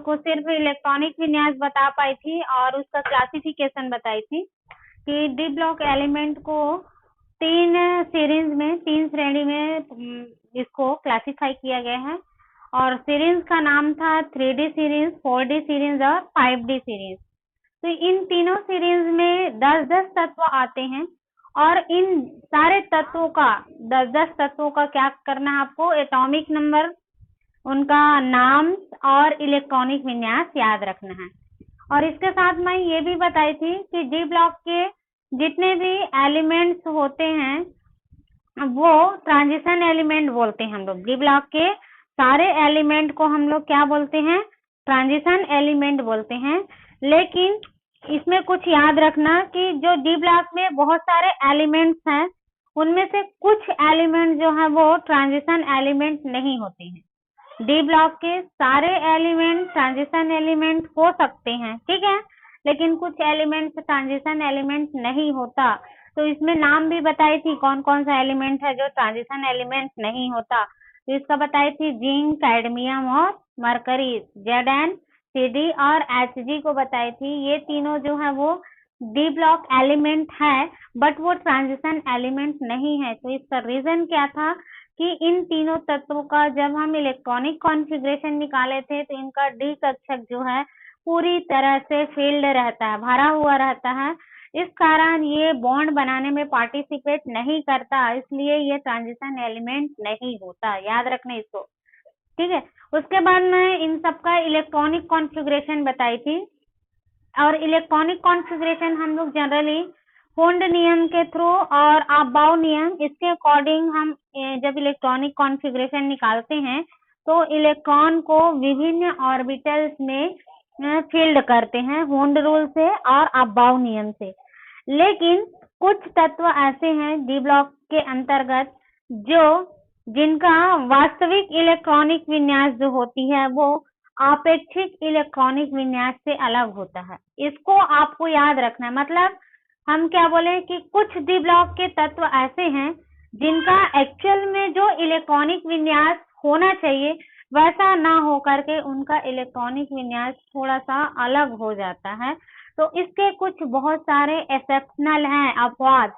को सिर्फ इलेक्ट्रॉनिक विन्यास बता पाई थी और उसका क्लासिफिकेशन बताई थी कि डी ब्लॉक एलिमेंट को 3 श्रेणी में इसको क्लासिफाई किया गया है और सीरीज का नाम था 3D सीरीज, 4D सीरीज और 5D सीरीज। तो इन तीनों सीरीज में 10-10 तत्व आते हैं और इन सारे तत्वों का 10-10 तत्वों का क्या करना है आपको, एटॉमिक नंबर, उनका नाम और इलेक्ट्रॉनिक विन्यास याद रखना है। और इसके साथ मैं ये भी बताई थी कि डी ब्लॉक के जितने भी एलिमेंट्स होते हैं वो ट्रांजिशन एलिमेंट बोलते हैं हम लोग। डी ब्लॉक के सारे एलिमेंट को हम लोग क्या बोलते हैं, ट्रांजिशन एलिमेंट बोलते हैं। लेकिन इसमें कुछ याद रखना कि जो डी ब्लॉक में बहुत सारे एलिमेंट्स हैं उनमें से कुछ एलिमेंट जो है वो ट्रांजिशन एलिमेंट नहीं होते हैं। डी ब्लॉक के सारे एलिमेंट ट्रांजिशन एलिमेंट हो सकते हैं, ठीक है, लेकिन कुछ एलिमेंट ट्रांजिशन एलिमेंट नहीं होता। तो इसमें नाम भी बताई थी कौन कौन सा एलिमेंट है जो ट्रांजिशन एलिमेंट नहीं होता। तो इसका बताई थी जिंक, कैडमियम और मरकरी, Zn, Cd और Hg को बताई थी। ये तीनों जो है वो डी ब्लॉक एलिमेंट है बट वो ट्रांजिशन एलिमेंट नहीं है। तो इसका रीजन क्या था कि इन तीनों तत्वों का जब हम इलेक्ट्रॉनिक कॉन्फ़िगरेशन निकाले थे तो इनका डी कक्षक जो है पूरी तरह से फील्ड रहता है, भरा हुआ रहता है। इस कारण ये बॉन्ड बनाने में पार्टिसिपेट नहीं करता, इसलिए ये ट्रांजिशन एलिमेंट नहीं होता, याद रखना इसको, ठीक है। उसके बाद मैं इन सबका इलेक्ट्रॉनिक कॉन्फ़िगरेशन बताई थी और इलेक्ट्रॉनिक कॉन्फ़िगरेशन हम लोग जनरली होल्ड नियम के थ्रू और अबाउ नियम, इसके अकॉर्डिंग हम जब इलेक्ट्रॉनिक कॉन्फ़िगरेशन निकालते हैं तो इलेक्ट्रॉन को विभिन्न ऑर्बिटल्स में फील्ड करते हैं होल्ड रूल से और अबाउ नियम से। लेकिन कुछ तत्व ऐसे हैं डी ब्लॉक के अंतर्गत जिनका वास्तविक इलेक्ट्रॉनिक विन्यास जो होती है वो आपेक्षिक इलेक्ट्रॉनिक विन्यास से अलग होता है। इसको आपको याद रखना है। मतलब हम क्या बोले कि कुछ डी ब्लॉक के तत्व ऐसे हैं जिनका एक्चुअल में जो इलेक्ट्रॉनिक विन्यास होना चाहिए वैसा ना हो करके उनका इलेक्ट्रॉनिक विन्यास थोड़ा सा अलग हो जाता है। तो इसके कुछ बहुत सारे एक्सेप्शनल हैं अपवाद।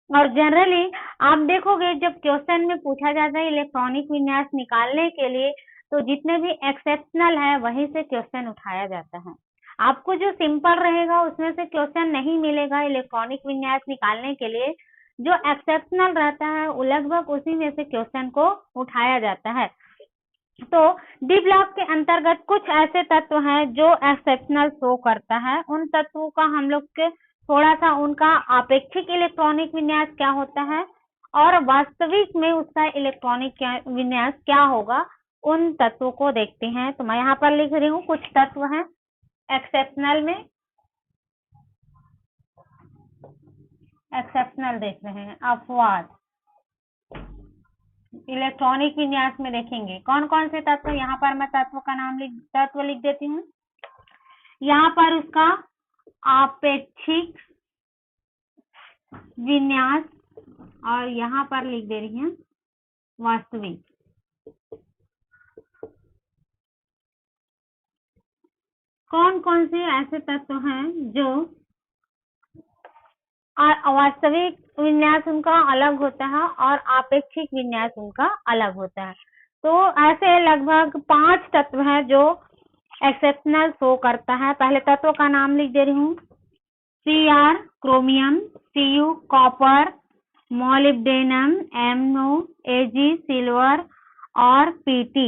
और जनरली आप देखोगे जब क्वेश्चन में पूछा जाता है इलेक्ट्रॉनिक विन्यास निकालने के लिए तो जितने भी एक्सेप्शनल है वहीं से क्वेश्चन उठाया जाता है। आपको जो सिंपल रहेगा उसमें से क्वेश्चन नहीं मिलेगा इलेक्ट्रॉनिक विन्यास निकालने के लिए। जो एक्सेप्शनल रहता है वो लगभग उसी में से क्वेश्चन को उठाया जाता है। तो डी ब्लॉक के अंतर्गत कुछ ऐसे तत्व हैं जो एक्सेप्शनल शो करता है। उन तत्वों का हम लोग के थोड़ा सा उनका आपेक्षिक इलेक्ट्रॉनिक विन्यास क्या होता है और वास्तविक में उसका इलेक्ट्रॉनिक विन्यास क्या होगा, उन तत्वों को देखते हैं। तो मैं यहाँ पर लिख रही हूँ कुछ तत्व हैं एक्सेप्शनल में, एक्सेप्शनल देख रहे हैं, अपवाद इलेक्ट्रॉनिक विन्यास में देखेंगे कौन कौन से तत्व। यहाँ पर मैं तत्व का नाम तत्व लिख देती हूँ। यहाँ पर उसका आपेक्षिक विन्यास और यहाँ पर लिख दे रही हूँ वास्तविक। कौन कौन से ऐसे तत्व हैं जो वास्तविक विन्यास उनका अलग होता है और आपेक्षिक विन्यास उनका अलग होता है। तो ऐसे लगभग 5 तत्व हैं जो एक्सेप्शनल शो करता है। पहले तत्व का नाम लिख दे रही हूँ, Cr chromium, Cu copper, molybdenum, MO Ag silver और Pt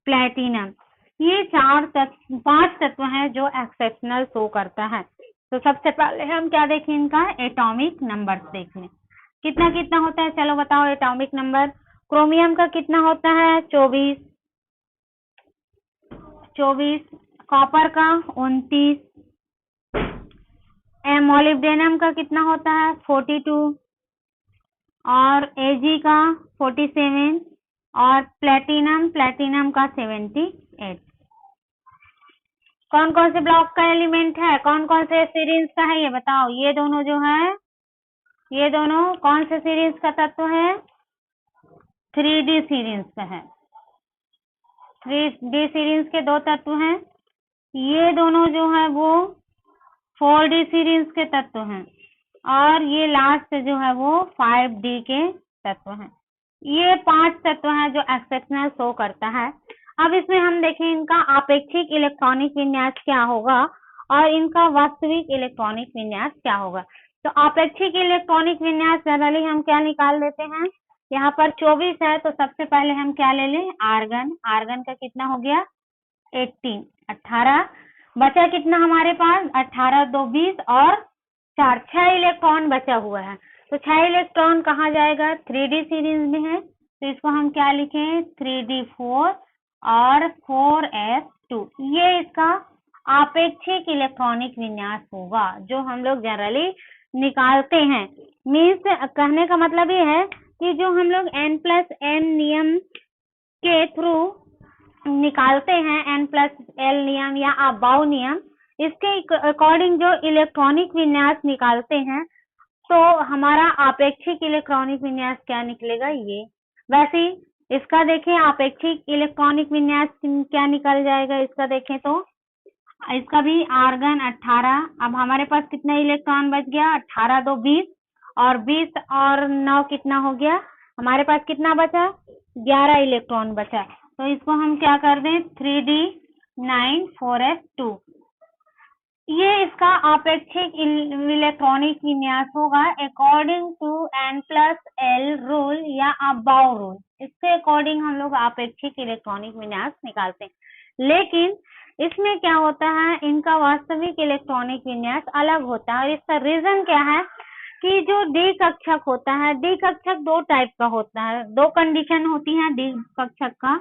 प्लेटिनम। ये 5 तत्व हैं जो एक्सेप्शनल शो करता है। तो सबसे पहले हम क्या देखें, इनका एटॉमिक नंबर देख लें कितना कितना होता है। चलो बताओ एटॉमिक नंबर। क्रोमियम का कितना होता है 24, कॉपर का 29, मोलिब्डेनम का कितना होता है 42 और Ag का 47 और प्लेटिनम का 78। कौन कौन से ब्लॉक का एलिमेंट है, कौन कौन से सीरीज का है ये बताओ। ये दोनों जो है, ये दोनों कौन से सीरीज का तत्व है, 3D सीरीज का है। 3D सीरीज के 2 तत्व हैं, ये दोनों जो है वो 4D सीरीज के तत्व हैं और ये लास्ट जो है वो 5D के तत्व हैं। ये 5 तत्व हैं जो एक्सेप्शनल शो करता है। अब इसमें हम देखें इनका आपेक्षिक इलेक्ट्रॉनिक विन्यास क्या होगा और इनका वास्तविक इलेक्ट्रॉनिक विन्यास क्या होगा। तो आपेक्षिक इलेक्ट्रॉनिक विन्यास जनरली हम क्या निकाल लेते हैं, यहाँ पर 24 है तो सबसे पहले हम क्या ले लें, आर्गन। आर्गन का कितना हो गया 18, बचा कितना हमारे पास 18 2 20 और 4 6 इलेक्ट्रॉन बचा हुआ है। तो 6 इलेक्ट्रॉन कहाँ जाएगा, 3D सीरीज में है तो इसको हम क्या लिखें 3D4 और 4s2। ये इसका आपेक्षिक इलेक्ट्रॉनिक विन्यास होगा जो हम लोग जनरली निकालते हैं। मीन्स कहने का मतलब ये है कि जो हम लोग n+n नियम के थ्रू निकालते हैं, n+l नियम या अबाव नियम, इसके अकॉर्डिंग जो इलेक्ट्रॉनिक विन्यास निकालते हैं तो हमारा आपेक्षिक इलेक्ट्रॉनिक विन्यास क्या निकलेगा ये। वैसे इसका देखें आपेक्षिक इलेक्ट्रॉनिक विन्यास क्या निकल जाएगा, इसका देखें तो इसका भी आर्गन 18। अब हमारे पास कितना इलेक्ट्रॉन बच गया 18 2 20 और 20 और 9 कितना हो गया, हमारे पास कितना बचा 11 इलेक्ट्रॉन बचा। तो इसको हम क्या कर दें 3D9 4s2। ये इसका आपेक्षिक इलेक्ट्रॉनिक विन्यास होगा अकॉर्डिंग टू n+l रूल या अबाव रूल। इसके अकॉर्डिंग हम लोग आपेक्षिक इलेक्ट्रॉनिक विन्यास निकालते हैं। लेकिन इसमें क्या होता है, इनका वास्तविक इलेक्ट्रॉनिक विन्यास अलग होता है और इसका रीजन क्या है कि जो डी कक्षक होता है, डी कक्षक 2 टाइप का होता है, 2 कंडीशन होती है डी कक्षक का।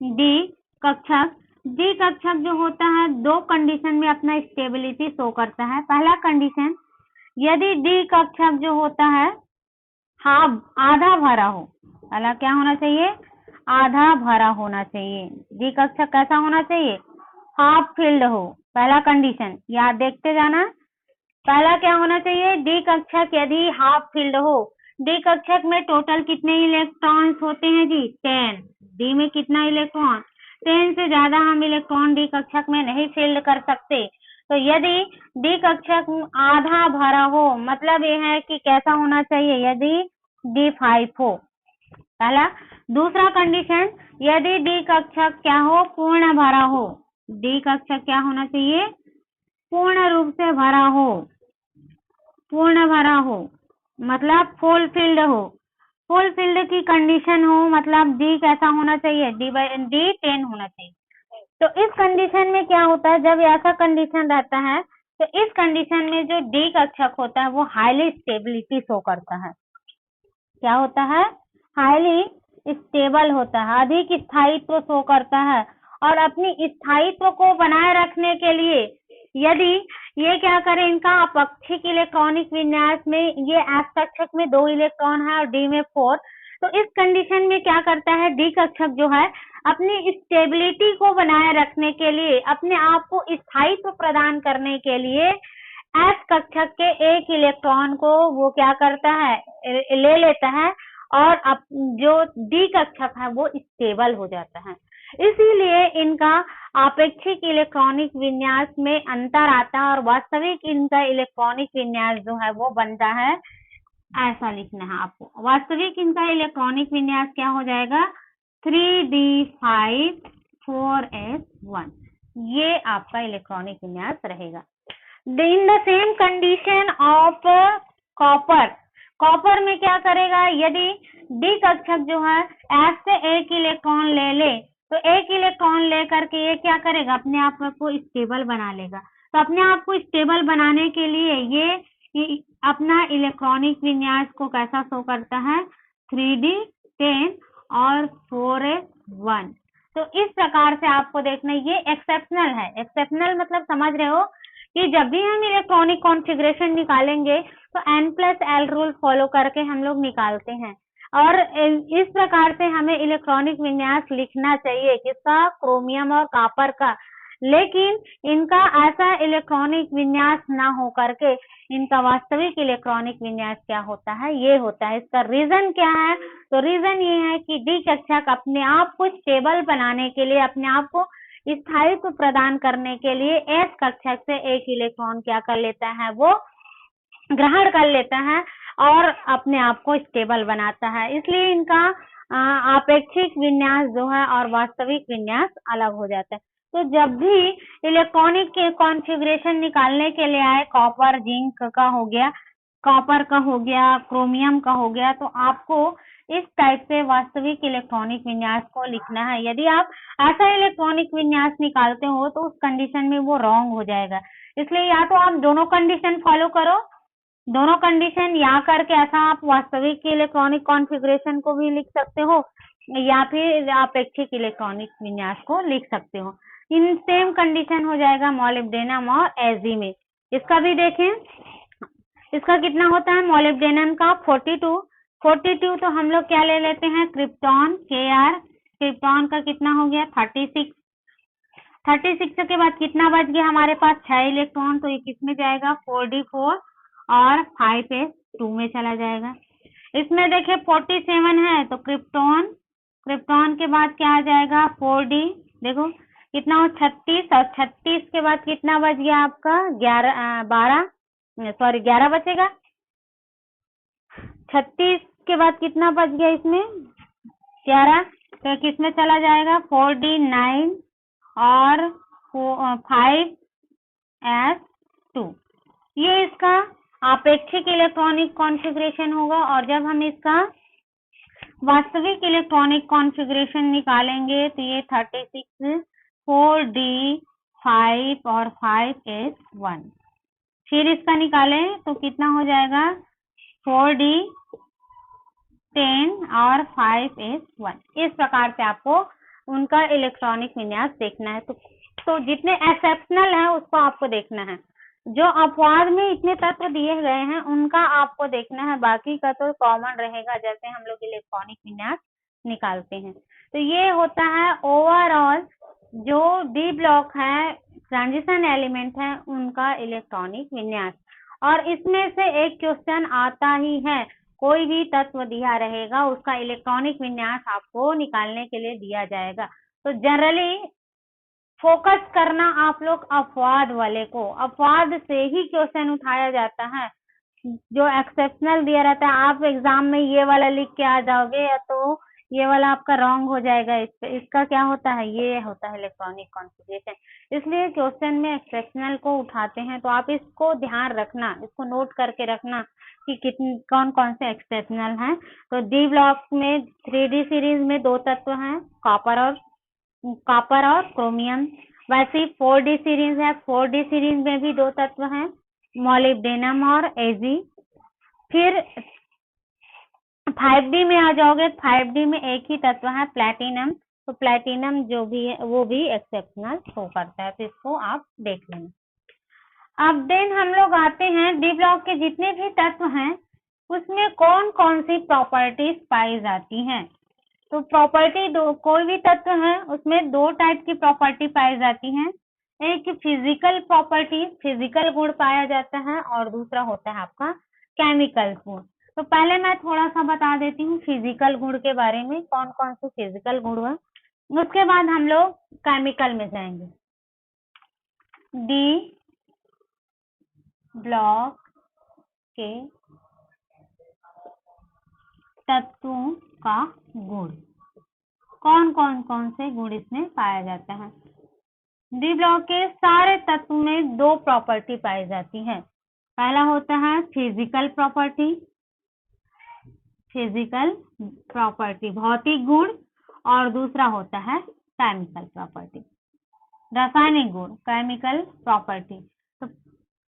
डी कक्षक जो होता है 2 कंडीशन में अपना स्टेबिलिटी शो करता है। पहला कंडीशन, यदि डी कक्षक जो होता है हाफ आधा भरा हो, पहला क्या होना चाहिए आधा भरा होना चाहिए। डी कक्षक कैसा होना चाहिए, हाफ फिल्ड हो, पहला कंडीशन याद देखते जाना। पहला क्या होना चाहिए, डी कक्षक यदि हाफ फिल्ड हो। डी कक्षक में टोटल कितने इलेक्ट्रॉन्स होते हैं जी 10। डी में कितना इलेक्ट्रॉन 10 से ज्यादा हम इलेक्ट्रॉन डी कक्षक में नहीं फिल्ड कर सकते। तो यदि डी कक्षक आधा भरा हो मतलब ये है कि कैसा होना चाहिए, यदि D5 हो पहला। दूसरा कंडीशन, यदि डी कक्षक क्या हो पूर्ण भरा हो। डी कक्षक क्या होना चाहिए पूर्ण रूप से भरा हो, पूर्ण भरा हो मतलब फुल फिल्ड हो। फुल फिल्ड की कंडीशन हो मतलब डी कैसा होना चाहिए डी 10 होना चाहिए। तो इस कंडीशन में क्या होता है, जब ऐसा कंडीशन रहता है तो इस कंडीशन में जो डी कक्षक होता है वो हाईली स्टेबिलिटी शो करता है। क्या होता है, हाईली स्टेबल होता है, अधिक स्थायित्व शो करता है। और अपनी स्थायित्व को बनाए रखने के लिए यदि ये क्या करें, इनका आपेक्षिक इलेक्ट्रॉनिक विन्यास में ये एस कक्षक में 2 इलेक्ट्रॉन है और डी में 4, तो इस कंडीशन में क्या करता है डी कक्षक जो है अपनी स्टेबिलिटी को बनाए रखने के लिए, अपने आप को स्थायित्व प्रदान करने के लिए एस कक्षक के एक इलेक्ट्रॉन को वो क्या करता है ले लेता है और अब जो डी कक्षक है वो स्टेबल हो जाता है। इसीलिए इनका आपेक्षिक इलेक्ट्रॉनिक विन्यास में अंतर आता है और वास्तविक इनका इलेक्ट्रॉनिक विन्यास जो है वो बनता है, ऐसा लिखना है आपको। वास्तविक इनका इलेक्ट्रॉनिक विन्यास क्या हो जाएगा 3D5 4s1, ये आपका इलेक्ट्रॉनिक विन्यास रहेगा। In the same condition of copper, copper में क्या करेगा, यदि डी कक्षक जो है एस से एक इलेक्ट्रॉन ले ले तो एक इलेक्ट्रॉन लेकर के ये क्या करेगा अपने आप को स्टेबल बना लेगा। तो अपने आप को स्टेबल बनाने के लिए ये अपना इलेक्ट्रॉनिक विन्यास को कैसा शो करता है 3D10 और 4s1। तो इस प्रकार से आपको देखना ये एक्सेप्शनल है। एक्सेप्शनल मतलब समझ रहे हो कि जब भी हम इलेक्ट्रॉनिक कॉन्फ़िगरेशन निकालेंगे तो n+l रूल फॉलो करके हम लोग निकालते हैं और इस प्रकार से हमें इलेक्ट्रॉनिक विन्यास लिखना चाहिए किसका, क्रोमियम और कॉपर का। लेकिन इनका ऐसा इलेक्ट्रॉनिक विन्यास ना हो करके इनका वास्तविक इलेक्ट्रॉनिक विन्यास क्या होता है, ये होता है। इसका रीजन क्या है, तो रीजन ये है कि डी कक्षक अपने आप को स्टेबल बनाने के लिए, अपने आप को स्थायित्व प्रदान करने के लिए s कक्षक से एक इलेक्ट्रॉन क्या कर लेता है, वो ग्रहण कर लेता है और अपने आप को स्टेबल बनाता है। इसलिए इनका आपेक्षिक विन्यास जो है और वास्तविक विन्यास अलग हो जाता है। तो जब भी इलेक्ट्रॉनिक कॉन्फ़िगरेशन निकालने के लिए आए, कॉपर जिंक का हो गया, कॉपर का हो गया, क्रोमियम का हो गया, तो आपको इस टाइप से वास्तविक इलेक्ट्रॉनिक विन्यास को लिखना है। यदि आप ऐसा इलेक्ट्रॉनिक विन्यास निकालते हो तो उस कंडीशन में वो रॉन्ग हो जाएगा। इसलिए या तो आप दोनों कंडीशन फॉलो करो, दोनों कंडीशन या करके ऐसा आप वास्तविक इलेक्ट्रॉनिक कॉन्फ़िगरेशन को भी लिख सकते हो या फिर अपेक्षिक इलेक्ट्रॉनिक विन्यास को लिख सकते हो। इन सेम कंडीशन हो जाएगा मॉलिब्डेनम और Ag में। इसका भी देखें, इसका कितना होता है मॉलिब्डेनम का 42 तो हम लोग क्या ले लेते हैं क्रिप्टॉन Kr, क्रिप्टॉन का कितना हो गया 36 के बाद कितना बच गया हमारे पास 6 इलेक्ट्रॉन, तो ये किस में जाएगा 4d4 और 5s2 में चला जाएगा। इसमें देखिए 47 है तो क्रिप्टॉन के बाद क्या आ जाएगा 4d, देखो कितना हो 36 और 36 के बाद कितना बच गया आपका 11 बचेगा। 36 के बाद कितना बच गया इसमें 11, तो किस में चला जाएगा 4d9 और 5s2। ये इसका आपेक्षिक इलेक्ट्रॉनिक कॉन्फ़िगरेशन होगा। और जब हम इसका वास्तविक इलेक्ट्रॉनिक कॉन्फ़िगरेशन निकालेंगे तो ये 36 4d5 और 5s1, फिर इसका निकालें तो कितना हो जाएगा 4d10 और 5s1। इस प्रकार से आपको उनका इलेक्ट्रॉनिक विन्यास देखना है। तो जितने एक्सेप्शनल है उसको आपको देखना है, जो अपवाद में इतने तत्व दिए गए हैं उनका आपको देखना है, बाकी का तो कॉमन रहेगा जैसे हम लोग इलेक्ट्रॉनिक विन्यास निकालते हैं। तो ये होता है ओवरऑल जो डी ब्लॉक है, ट्रांजिशन एलिमेंट है, उनका इलेक्ट्रॉनिक विन्यास। और इसमें से एक क्वेश्चन आता ही है, कोई भी तत्व दिया रहेगा उसका इलेक्ट्रॉनिक विन्यास आपको निकालने के लिए दिया जाएगा। तो जनरली फोकस करना आप लोग अपवाद वाले को, अपवाद से ही क्वेश्चन उठाया जाता है। जो एक्सेप्शनल दिया रहता है आप एग्जाम में ये वाला लिख के आ जाओगे या तो ये वाला आपका रॉन्ग हो जाएगा। इसका क्या होता है, ये होता है इलेक्ट्रॉनिक कॉन्फ़िगरेशन। इसलिए क्वेश्चन में एक्सेप्शनल को उठाते हैं तो आप इसको ध्यान रखना, इसको नोट करके रखना कि कौन कौन से एक्सेप्शनल हैं। तो डी ब्लॉक में 3D सीरीज में 2 तत्व हैं, कॉपर और क्रोमियम। वैसे 4D सीरीज है, 4D सीरीज में भी 2 तत्व हैं, मॉलिब्डेनम और Ag। फिर 5D में आ जाओगे, 5D में एक ही तत्व है प्लैटिनम। तो प्लैटिनम जो भी है वो भी एक्सेप्शनल शो करता है, तो इसको आप देख लेना। अब देन हम लोग आते हैं डी ब्लॉक के जितने भी तत्व हैं उसमें कौन कौन सी प्रॉपर्टीज पाई जाती हैं। तो प्रॉपर्टी कोई भी तत्व है उसमें 2 टाइप की प्रॉपर्टी पाई जाती हैं। एक फिजिकल प्रॉपर्टी, फिजिकल गुण पाया जाता है, और दूसरा होता है आपका केमिकल गुण। तो पहले मैं थोड़ा सा बता देती हूँ फिजिकल गुण के बारे में, कौन कौन से फिजिकल गुण है, उसके बाद हम लोग केमिकल में जाएंगे। डी ब्लॉक के तत्वों का गुण, कौन कौन से गुण इसमें पाया जाता है। डी ब्लॉक के सारे तत्व में 2 प्रॉपर्टी पाई जाती है। पहला होता है फिजिकल प्रॉपर्टी भौतिक गुण, और दूसरा होता है केमिकल प्रॉपर्टी रासायनिक गुण, केमिकल प्रॉपर्टी। तो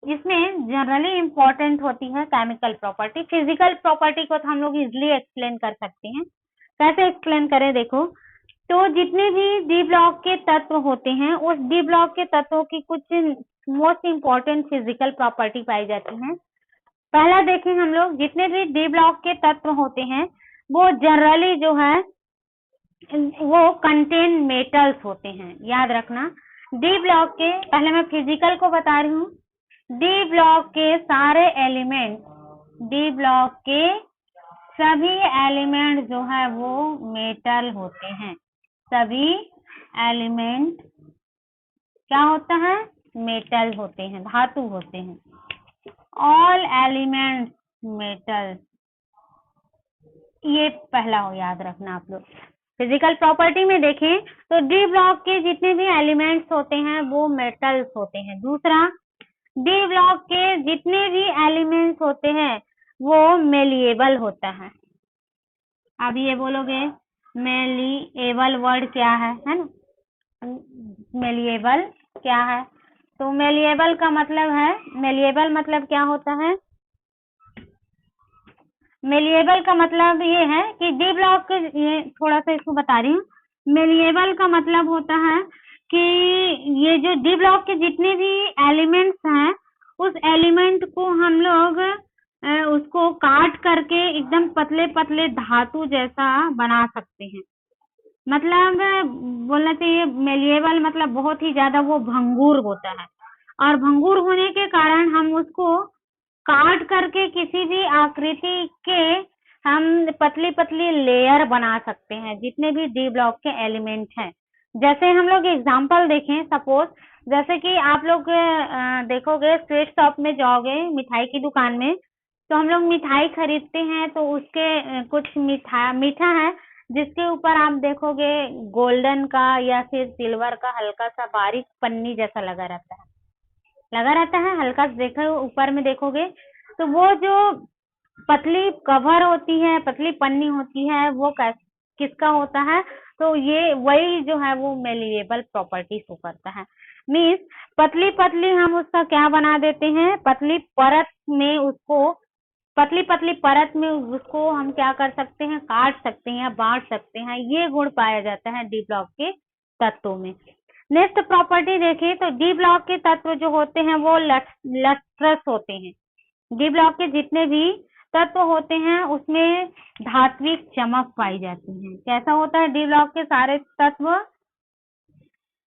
इसमें जनरली इंपॉर्टेंट होती है केमिकल प्रॉपर्टी। फिजिकल प्रॉपर्टी को तो हम लोग इजिली एक्सप्लेन कर सकते हैं। कैसे एक्सप्लेन करें, देखो तो जितने भी डी ब्लॉक के तत्व होते हैं उस डी ब्लॉक के तत्वों की कुछ मोस्ट इंपॉर्टेंट फिजिकल प्रॉपर्टी पाई जाती हैं। पहला देखें हम लोग, जितने भी डी ब्लॉक के तत्व होते हैं वो जनरली जो है वो कंटेन मेटल्स होते हैं। याद रखना डी ब्लॉक के, पहले मैं फिजिकल को बता रही हूँ, डी ब्लॉक के सारे एलिमेंट, डी ब्लॉक के सभी एलिमेंट जो है वो मेटल होते हैं। सभी एलिमेंट क्या होता है? मेटल होते हैं, धातु होते हैं। ऑल एलिमेंट्स मेटल, ये पहला हो याद रखना आप लोग। फिजिकल प्रॉपर्टी में देखें तो डी ब्लॉक के जितने भी एलिमेंट्स होते हैं वो मेटल्स होते हैं। दूसरा, डी ब्लॉक के जितने भी एलिमेंट्स होते हैं वो मेलिएबल होता है। अब ये बोलोगे मेलिएबल वर्ड क्या है ना? मेलिएबल क्या है? तो मेलिएबल का मतलब है, मेलिएबल मतलब क्या होता है? मेलिएबल का मतलब ये है कि डी ब्लॉक, ये थोड़ा सा इसको बता रही हूँ। मेलिएबल का मतलब होता है कि ये जो डी ब्लॉक के जितने भी एलिमेंट्स हैं उस एलिमेंट को हम लोग उसको काट करके एकदम पतले पतले धातु जैसा बना सकते हैं। मतलब बोलना चाहिए मेलिएबल मतलब बहुत ही ज्यादा वो भंगुर होता है, और भंगुर होने के कारण हम उसको काट करके किसी भी आकृति के हम पतली पतली लेयर बना सकते हैं जितने भी डी ब्लॉक के एलिमेंट हैं। जैसे हम लोग एग्जांपल देखें, सपोज जैसे कि आप लोग देखोगे स्वीट शॉप में जाओगे, मिठाई की दुकान में, तो हम लोग मिठाई खरीदते हैं तो उसके कुछ मीठा है जिसके ऊपर आप देखोगे गोल्डन का या फिर सिल्वर का हल्का सा बारीक पन्नी जैसा लगा रहता है हल्का सा। देखो ऊपर में देखोगे तो वो जो पतली कवर होती है, पतली पन्नी होती है, वो किसका होता है? तो ये वही जो है वो मेलिएबल प्रॉपर्टी शो करता है। मीन्स पतली पतली हम उसका क्या बना देते हैं, पतली पतली परत में उसको हम क्या कर सकते हैं, काट सकते हैं, बांट सकते हैं। ये गुण पाया जाता है डी ब्लॉक के तत्वों में। नेक्स्ट प्रॉपर्टी देखें तो डी ब्लॉक के तत्व जो होते हैं वो लस्ट्रस होते हैं। डी ब्लॉक के जितने भी तत्व होते हैं उसमें धात्विक चमक पाई जाती है। कैसा होता है? डी ब्लॉक के सारे तत्व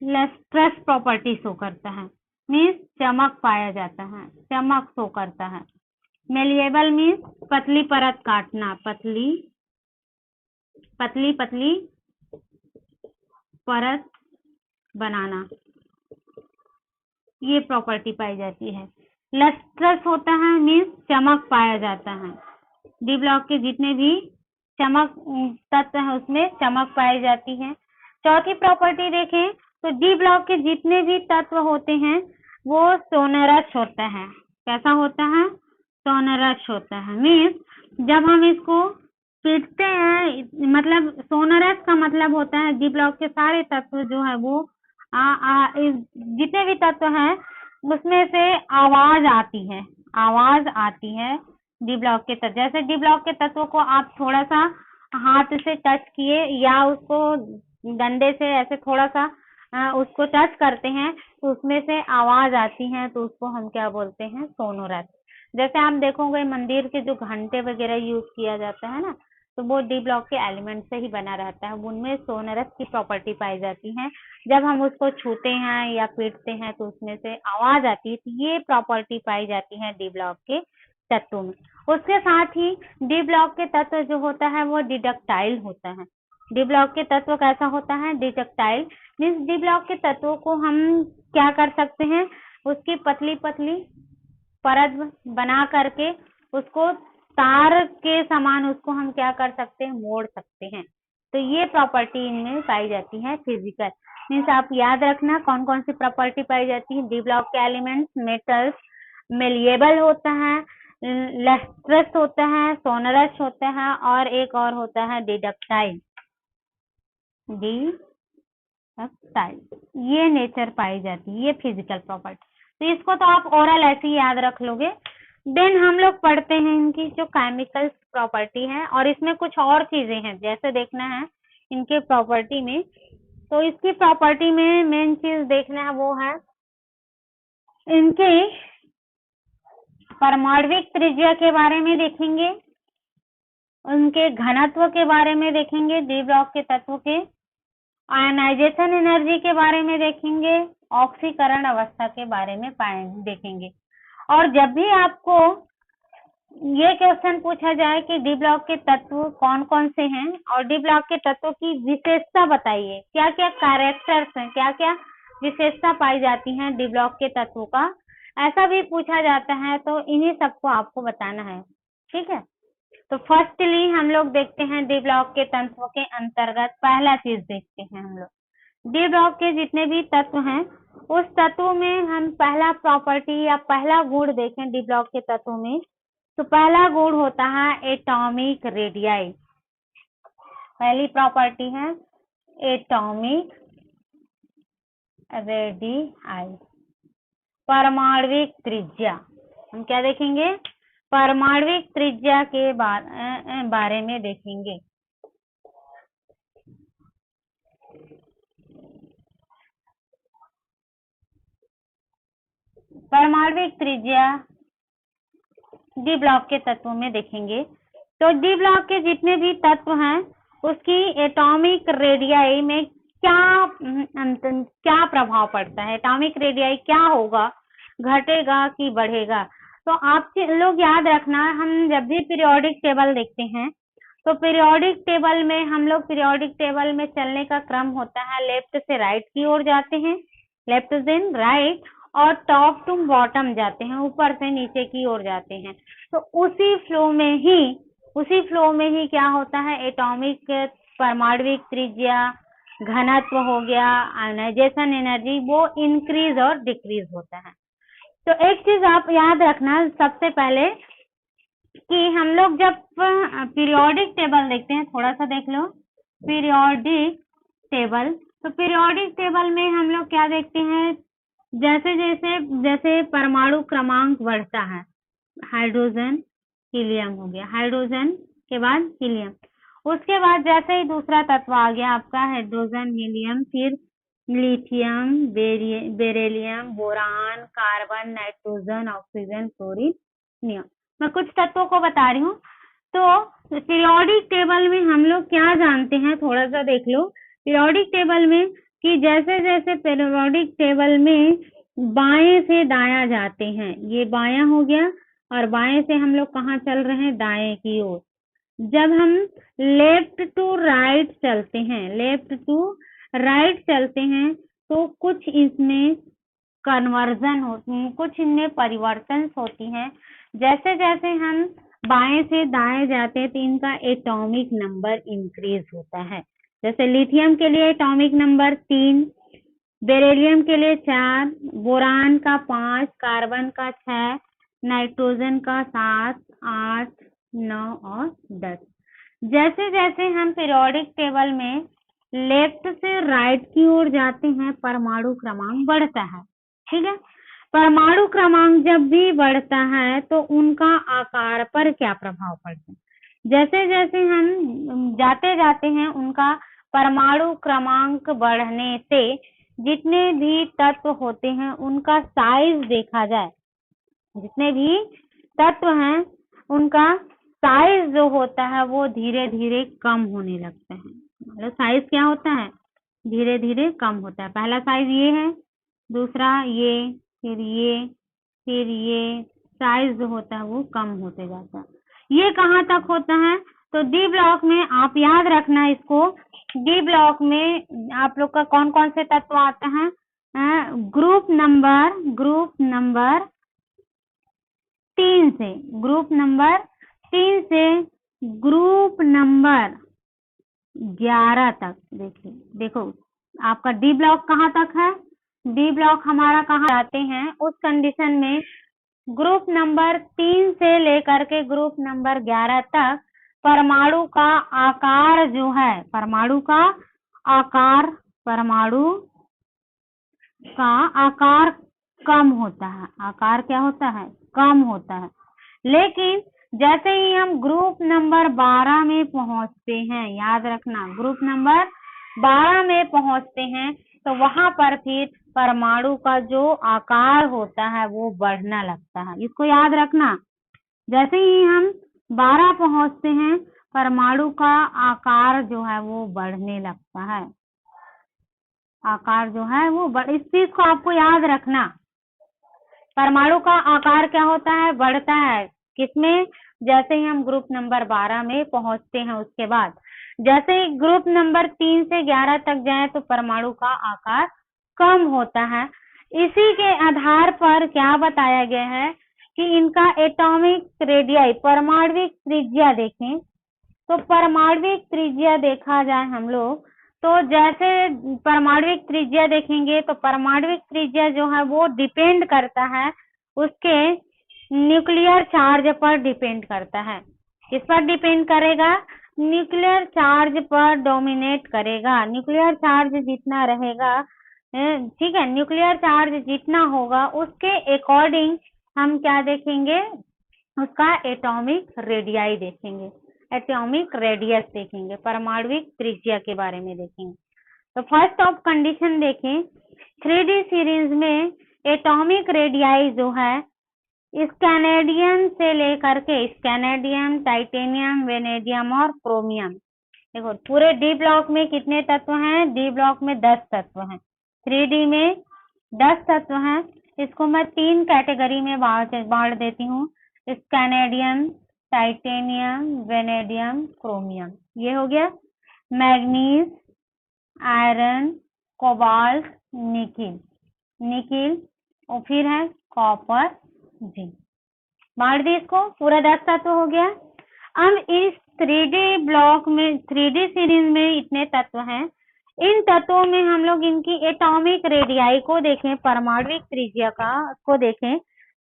लस्ट्रस प्रॉपर्टी शो करता है, मीन्स चमक पाया जाता है, चमक शो करता है। मेलिएबल मीन्स पतली परत काटना, पतली परत बनाना, ये प्रॉपर्टी पाई जाती है। लस्ट्रस होता है मीन्स चमक पाया जाता है। डी ब्लॉक के जितने भी चमक तत्व है उसमें चमक पाई जाती है। चौथी प्रॉपर्टी देखें तो डी ब्लॉक के जितने भी तत्व होते हैं वो सोनरस होता है। कैसा होता है? सोनरस होता है। मीन्स जब हम इसको पीटते हैं, मतलब सोनरस का मतलब होता है डी ब्लॉक के सारे तत्व जो है वो जितने भी तत्व हैं उसमें से आवाज आती है डी ब्लॉक के तत्व। जैसे डी ब्लॉक के तत्व को आप थोड़ा सा हाथ से टच किए या उसको डंडे से ऐसे थोड़ा सा उसको टच करते हैं तो उसमें से आवाज आती है, तो उसको हम क्या बोलते हैं? सोनोरस। जैसे आप देखोगे मंदिर के जो घंटे वगैरह यूज किया जाता है ना, तो वो डी ब्लॉक के एलिमेंट से ही बना रहता है, उनमें सोनरस की प्रॉपर्टी पाई जाती है। जब हम उसको छूते हैं या पीटते हैं तो उसमें से आवाज आती है, तो ये प्रॉपर्टी पाई जाती है डी ब्लॉक के तत्वों में। उसके साथ ही डी ब्लॉक के तत्व जो होता है वो डिडक्टाइल होता है। डी ब्लॉक के तत्व कैसा होता है? डिडक्टाइल मीन्स डी ब्लॉक के तत्वों को हम क्या कर सकते हैं, उसकी पतली पतली परत बना करके उसको तार के समान उसको हम क्या कर सकते हैं? मोड़ सकते हैं। तो ये प्रॉपर्टी इनमें पाई जाती है फिजिकल। मीन्स आप याद रखना कौन कौन सी प्रॉपर्टी पाई जाती है। डी ब्लॉक के एलिमेंट्स मेटल्स, मेलिएबल होता है, लस्ट्रस होता है, सोनरस होता है, और एक और होता है डिडक्टाइल। ये नेचर पाई जाती है, ये फिजिकल प्रॉपर्टी। तो इसको तो आप ओरल ऐसे ही याद रख लोगे। देन हम लोग पढ़ते हैं इनकी जो केमिकल प्रॉपर्टी है, और इसमें कुछ और चीजें हैं जैसे देखना है इनके प्रॉपर्टी में। तो इसकी प्रॉपर्टी में मेन चीज देखना है वो है इनके परमाणविक त्रिज्या के बारे में देखेंगे, उनके घनत्व के बारे में देखेंगे, डी ब्लॉक के तत्व के आयनाइजेशन एनर्जी के बारे में देखेंगे, ऑक्सीकरण अवस्था के बारे में देखेंगे। और जब भी आपको ये क्वेश्चन पूछा जाए कि डी ब्लॉक के तत्व कौन कौन से हैं और डी ब्लॉक के तत्वों की विशेषता बताइए, क्या क्या कैरेक्टर्स हैं, क्या क्या विशेषता पाई जाती है डी ब्लॉक के तत्वों का, ऐसा भी पूछा जाता है, तो इन्हीं सबको आपको बताना है। ठीक है, तो फर्स्टली हम लोग देखते हैं डी ब्लॉक के तत्वों के अंतर्गत पहला चीज देखते हैं हम लोग। डी ब्लॉक के जितने भी तत्व हैं उस तत्व में हम पहला प्रॉपर्टी या पहला गुण देखें डी ब्लॉक के तत्वों में, तो पहला गुण होता है एटॉमिक रेडियाई। पहली प्रॉपर्टी है एटॉमिक रेडियाई, परमाणविक त्रिज्या। हम क्या देखेंगे? परमाणविक त्रिज्या के बारे में देखेंगे। परमाणविक त्रिज्या डी ब्लॉक के तत्वों में देखेंगे। तो डी ब्लॉक के जितने भी तत्व हैं उसकी एटॉमिक रेडियाई में क्या प्रभाव पड़ता है, एटॉमिक रेडियाई क्या होगा, घटेगा कि बढ़ेगा। तो आप लोग याद रखना, हम जब भी पीरियोडिक टेबल देखते हैं तो पीरियोडिक टेबल में हम लोग पीरियोडिक टेबल में चलने का क्रम होता है, लेफ्ट से राइट की ओर जाते हैं, लेफ्ट से राइट, और टॉप टू बॉटम जाते हैं, ऊपर से नीचे की ओर जाते हैं। तो उसी फ्लो में ही क्या होता है, एटॉमिक परमाणविक त्रिज्या, घनत्व हो गया, आयनाइजेशन एनर्जी, वो इंक्रीज और डिक्रीज होता है। तो एक चीज आप याद रखना सबसे पहले कि हम लोग जब पीरियोडिक टेबल देखते हैं, थोड़ा सा देख लो पीरियोडिक टेबल। तो पीरियोडिक टेबल में हम लोग क्या देखते हैं, जैसे परमाणु क्रमांक बढ़ता है, हाइड्रोजन हीलियम हो गया, हाइड्रोजन के बाद हीलियम, उसके बाद जैसे ही दूसरा तत्व आ गया आपका हाइड्रोजन हीलियम, फिर lithium, beryllium, boron, carbon, nitrogen, oxygen, chlorine, नियम। मैं कुछ तत्वों को बता रही हूँ। तो पीरियोडिक टेबल में हम लोग क्या जानते हैं, थोड़ा सा देख लो पीरियोडिक टेबल में कि जैसे जैसे पीरियोडिक टेबल में बाएं से दायां जाते हैं, ये बायां हो गया, और बाएं से हम लोग कहाँ चल रहे हैं, दाएं की ओर। जब हम लेफ्ट टू राइट चलते हैं तो कुछ इसमें कन्वर्जन होती है, कुछ इनमें परिवर्तन होती हैं। जैसे जैसे हम बाएं से दाएं जाते हैं तो इनका एटॉमिक नंबर इंक्रीज होता है। जैसे लिथियम के लिए एटॉमिक नंबर 3, बेरिलियम के लिए 4, बोरान का 5, कार्बन का 6, नाइट्रोजन का 7, 8, 9 और 10। जैसे जैसे हम पीरियोडिक टेबल में लेफ्ट से राइट की ओर जाते हैं परमाणु क्रमांक बढ़ता है। ठीक है, परमाणु क्रमांक जब भी बढ़ता है तो उनका आकार पर क्या प्रभाव पड़ता है, जैसे जैसे हम जाते जाते हैं उनका परमाणु क्रमांक बढ़ने से जितने भी तत्व होते हैं उनका साइज देखा जाए, जितने भी तत्व हैं उनका साइज जो होता है वो धीरे धीरे कम होने लगता है। मतलब साइज क्या होता है, धीरे धीरे कम होता है। पहला साइज ये है, दूसरा ये, फिर ये, फिर ये, साइज जो होता है वो कम होते जाता है। ये कहाँ तक होता है, तो डी ब्लॉक में आप याद रखना इसको, डी ब्लॉक में आप लोग का कौन कौन से तत्व आते हैं, ग्रुप नंबर 3 से, ग्रुप नंबर 3 से ग्रुप नंबर 11 तक। देखिए, देखो आपका डी ब्लॉक कहाँ तक है, डी ब्लॉक हमारा कहाँ आते हैं, उस कंडीशन में ग्रुप नंबर 3 से लेकर के ग्रुप नंबर 11 तक परमाणु का आकार जो है, परमाणु का आकार कम होता है। आकार क्या होता है, कम होता है। लेकिन जैसे ही हम ग्रुप नंबर 12 में पहुंचते हैं, याद रखना ग्रुप नंबर 12 में पहुंचते हैं तो वहां पर फिर परमाणु का जो आकार होता है वो बढ़ना लगता है। इसको याद रखना, जैसे ही हम 12 पहुंचते हैं परमाणु का आकार जो है वो बढ़ने लगता है, आकार जो है वो इस चीज को आपको याद रखना। परमाणु का आकार क्या होता है, बढ़ता है। किसमें, जैसे ही हम ग्रुप नंबर 12 में पहुंचते हैं, उसके बाद जैसे ही ग्रुप नंबर 3 से 11 तक जाए तो परमाणु का आकार कम होता है। इसी के आधार पर क्या बताया गया है कि इनका एटॉमिक रेडियाई, परमाणविक त्रिज्या देखें तो परमाणविक त्रिज्या देखा जाए हम लोग तो जैसे परमाणविक त्रिज्या देखेंगे तो परमाणविक त्रिज्या जो है वो डिपेंड करता है उसके न्यूक्लियर चार्ज पर डिपेंड करता है। किस पर डिपेंड करेगा? न्यूक्लियर चार्ज पर डोमिनेट करेगा। न्यूक्लियर चार्ज जितना रहेगा, ठीक है, न्यूक्लियर चार्ज जितना होगा उसके अकॉर्डिंग हम क्या देखेंगे? उसका एटॉमिक रेडियाई देखेंगे, एटॉमिक रेडियस देखेंगे, परमाणविक त्रिज्या के बारे में देखेंगे। तो फर्स्ट ऑफ कंडीशन देखें, 3D सीरीज में एटॉमिक रेडियाई जो है स्कैनेडियम से लेकर के स्कैनेडियम, टाइटेनियम, वेनेडियम और क्रोमियम। देखो पूरे डी ब्लॉक में कितने तत्व हैं? डी ब्लॉक में 10 तत्व हैं। 3D में 10 तत्व हैं। इसको मैं 3 कैटेगरी में बांट देती हूँ, स्कैनेडियम, टाइटेनियम, वेनेडियम, क्रोमियम। ये हो गया मैग्नीज, आयरन, कोबाल्ट, निकिल और फिर है कॉपर, जिंक। बांट दी इसको, पूरा 10 तत्व हो गया। अब इस 3D ब्लॉक में 3D सीरीज में इतने तत्व हैं। इन तत्वों में हम लोग इनकी एटॉमिक रेडियाई को देखें, परमाणविक त्रिज्या को देखें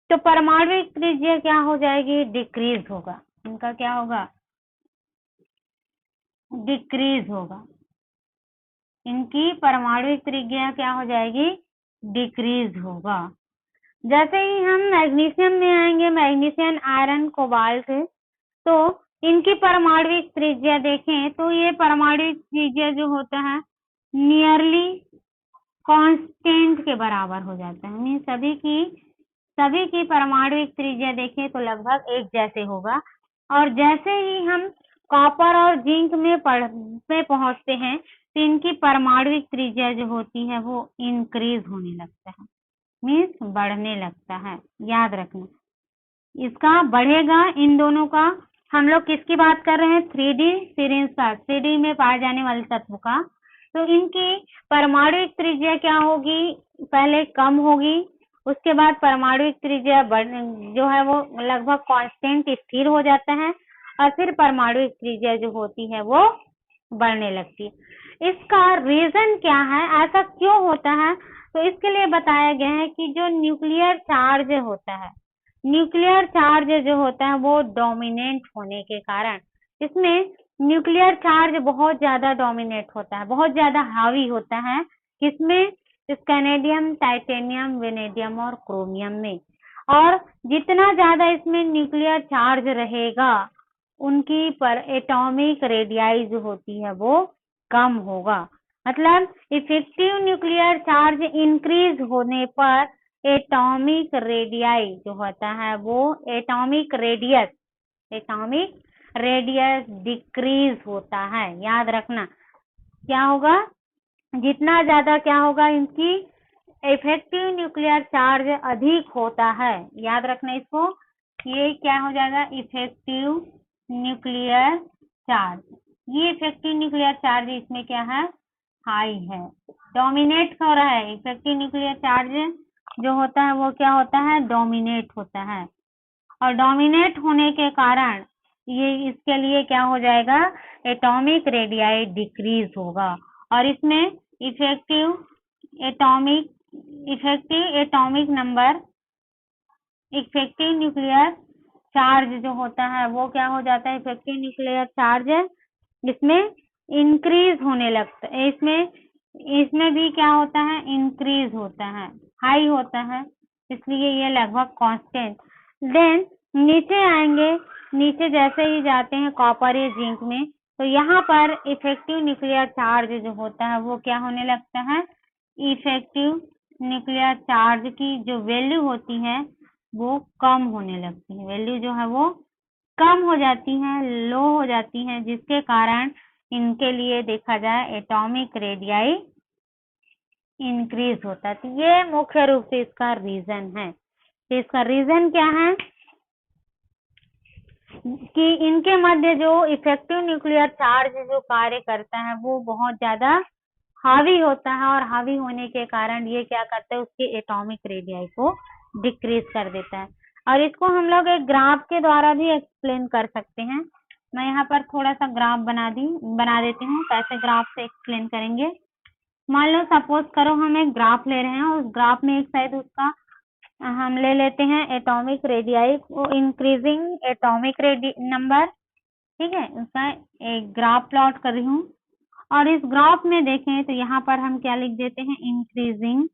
तो परमाणविक त्रिज्या क्या हो जाएगी? डिक्रीज होगा। इनका क्या होगा? डिक्रीज होगा। इनकी परमाणविक त्रिज्या क्या हो जाएगी? डिक्रीज होगा। जैसे ही हम मैग्नीशियम में आएंगे, मैग्नीशियम, आयरन, कोबाल्ट, तो इनकी परमाणविक त्रिज्या देखें तो ये परमाणविक त्रिज्या जो होता है नियरली कांस्टेंट के बराबर हो जाता है। मीन सभी की परमाणविक त्रिज्या देखें तो लगभग एक जैसे होगा। और जैसे ही हम कॉपर और जिंक में पहुंचते हैं तो इनकी परमाणविक त्रिज्या जो होती है वो इंक्रीज होने लगता है, मीन्स बढ़ने लगता है। याद रखना, इसका बढ़ेगा। इन दोनों का हम लोग किसकी बात कर रहे हैं? 3D सीरीज का, 3D में पाए जाने वाले तत्व का। तो इनकी परमाणविक त्रिज्या क्या होगी? पहले कम होगी, उसके बाद परमाणविक त्रिज्या जो है वो लगभग कांस्टेंट स्थिर हो जाता है और फिर परमाणविक त्रिज्या जो होती है वो बढ़ने लगती है। इसका रीजन क्या है? ऐसा क्यों होता है? तो इसके लिए बताया गया है कि जो न्यूक्लियर चार्ज होता है, न्यूक्लियर चार्ज जो होता है वो डोमिनेंट होने के कारण, इसमें न्यूक्लियर चार्ज बहुत ज्यादा डोमिनेट होता है, बहुत ज्यादा हावी होता है। किसमें? स्कैनेडियम, टाइटेनियम, वेनेडियम और क्रोमियम में। और जितना ज्यादा इसमें न्यूक्लियर चार्ज रहेगा उनकी पर एटॉमिक रेडियाई जो होती है वो कम होगा। मतलब इफेक्टिव न्यूक्लियर चार्ज इंक्रीज होने पर एटॉमिक रेडियाई जो होता है वो एटॉमिक रेडियस डिक्रीज होता है। याद रखना, क्या होगा? जितना ज्यादा क्या होगा? इनकी इफेक्टिव न्यूक्लियर चार्ज अधिक होता है। याद रखना इसको, ये क्या हो जाएगा? Effective nuclear charge. ये इफेक्टिव न्यूक्लियर चार्ज इसमें क्या है? हाई है, डोमिनेट हो रहा है। इफेक्टिव न्यूक्लियर चार्ज जो होता है वो क्या होता है? डोमिनेट होता है। और डोमिनेट होने के कारण ये इसके लिए क्या हो जाएगा? एटॉमिक रेडियाई डिक्रीज होगा। और इसमें इफेक्टिव न्यूक्लियर चार्ज जो होता है वो क्या हो जाता है? इफेक्टिव न्यूक्लियर चार्ज इसमें इंक्रीज होने लगता है। इसमें भी क्या होता है? इंक्रीज होता है, हाई होता है, इसलिए ये लगभग कांस्टेंट। देन नीचे आएंगे, नीचे जैसे ही जाते हैं कॉपर या जिंक में, तो यहाँ पर इफेक्टिव न्यूक्लियर चार्ज जो होता है वो क्या होने लगता है? इफेक्टिव न्यूक्लियर चार्ज की जो वैल्यू होती है वो कम होने लगती है। वैल्यू जो है वो कम हो जाती है, लो हो जाती है, जिसके कारण इनके लिए देखा जाए एटॉमिक रेडियाई इंक्रीज होता है। तो ये मुख्य रूप से इसका रीजन है। तो इसका रीजन क्या है कि इनके मध्य जो इफेक्टिव न्यूक्लियर चार्ज जो कार्य करता है वो बहुत ज्यादा हावी होता है और हावी होने के कारण ये क्या करता है, उसके एटॉमिक रेडियाई को डिक्रीज कर देता है। और इसको हम लोग एक ग्राफ के द्वारा भी एक्सप्लेन कर सकते हैं। मैं यहाँ पर थोड़ा सा ग्राफ बना देती हूँ। कैसे ग्राफ से एक्सप्लेन करेंगे, मान लो सपोज करो हम एक ग्राफ ले रहे हैं, उस ग्राफ में एक साइड उसका हम ले लेते हैं एटॉमिक रेडियाई को, इंक्रीजिंग एटॉमिक नंबर, ठीक है, उसका एक ग्राफ प्लॉट कर रही हूँ। और इस ग्राफ में देखें तो यहाँ पर हम क्या लिख देते हैं, इंक्रीजिंग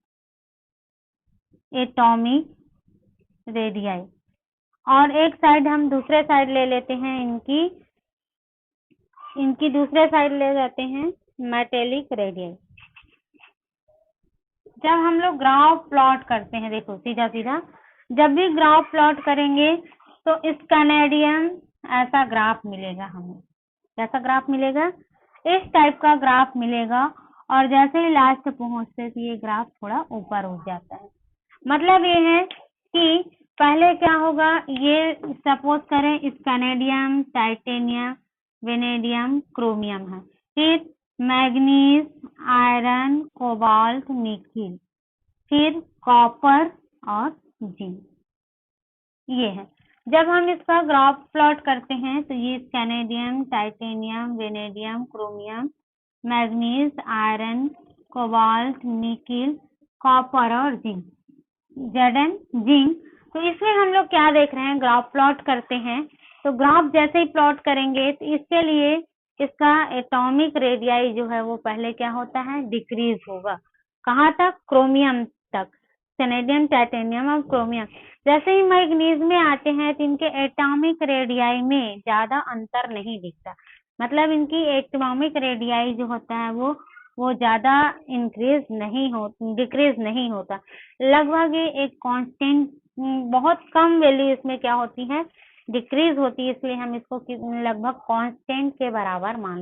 एटॉमिक रेडियाई। और एक साइड हम दूसरे साइड ले लेते हैं, इनकी दूसरे साइड ले जाते हैं मेटेलिक रेडियाई। जब हम लोग ग्राफ प्लॉट करते हैं, देखो सीधा सीधा जब भी ग्राफ प्लॉट करेंगे तो इस कैनेडियन ऐसा ग्राफ मिलेगा हमें। कैसा ग्राफ मिलेगा, इस टाइप का ग्राफ मिलेगा। और जैसे ही लास्ट पहुंचते तो ये ग्राफ थोड़ा ऊपर उठ जाता है। मतलब ये है कि पहले क्या होगा, ये सपोज करें इस कैनेडियम, टाइटेनियम, वेनेडियम, क्रोमियम है, फिर मैग्नीज, आयरन, कोबाल्ट, निकिल, फिर कॉपर और जिंक, ये है। जब हम इसका ग्राफ प्लॉट करते हैं तो ये scandium, titanium, vanadium, chromium, manganese, iron, cobalt, nickel, copper और जिंक, Zn जिंक। तो इसमें हम लोग क्या देख रहे हैं, ग्राफ प्लॉट करते हैं तो ग्राफ जैसे ही प्लॉट करेंगे तो इसके लिए इसका एटॉमिक रेडियाई जो है वो पहले क्या होता है, डिक्रीज होगा। कहाँ तक, क्रोमियम तक, कैनेडियम, टाइटेनियम और क्रोमियम। जैसे ही मैग्नीज में आते हैं तो इनके एटॉमिक रेडियाई में ज्यादा अंतर नहीं दिखता। मतलब इनकी एटॉमिक रेडियाई जो होता है वो ज्यादा डिक्रीज नहीं होता। लगभग ये एक कांस्टेंट, बहुत कम वैल्यू इसमें क्या होती है, डिक्रीज होती है। इसलिए हम इसको लगभग कांस्टेंट के बराबर मान लेते हैं।